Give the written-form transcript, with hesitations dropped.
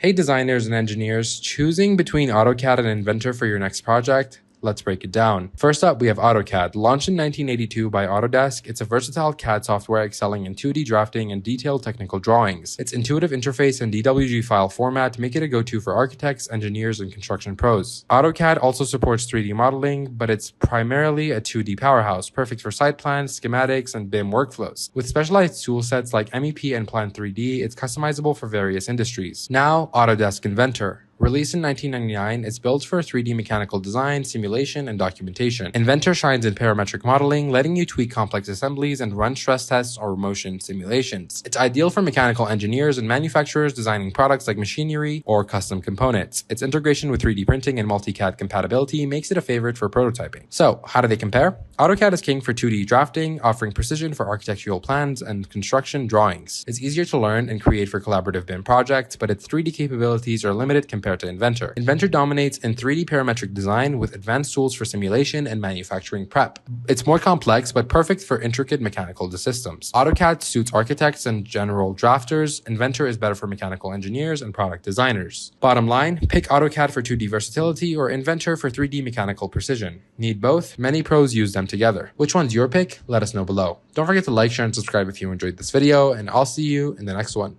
Hey designers and engineers, choosing between Autocad and Inventor for your next project? Let's break it down. First up, we have Autocad. Launched in 1982 by Autodesk, it's a versatile CAD software excelling in 2D drafting and detailed technical drawings. Its intuitive interface and DWG file format make it a go-to for architects, engineers, and construction pros. Autocad also supports 3D modeling, but it's primarily a 2D powerhouse, perfect for site plans, schematics, and BIM workflows. With specialized toolsets like MEP and Plan 3D, it's customizable for various industries. Now, Autodesk Inventor. Released in 1999, it's built for 3D mechanical design, simulation, and documentation. Inventor shines in parametric modeling, letting you tweak complex assemblies and run stress tests or motion simulations. It's ideal for mechanical engineers and manufacturers designing products like machinery or custom components. Its integration with 3D printing and multi-CAD compatibility makes it a favorite for prototyping. So, how do they compare? AutoCAD is king for 2D drafting, offering precision for architectural plans and construction drawings. It's easier to learn and create for collaborative BIM projects, but its 3D capabilities are limited compared to Inventor. Inventor dominates in 3D parametric design with advanced tools for simulation and manufacturing prep. It's more complex, but perfect for intricate mechanical systems. AutoCAD suits architects and general drafters. Inventor is better for mechanical engineers and product designers. Bottom line, pick AutoCAD for 2D versatility or Inventor for 3D mechanical precision. Need both? Many pros use them together. Which one's your pick? Let us know below. Don't forget to like, share, and subscribe if you enjoyed this video, and I'll see you in the next one.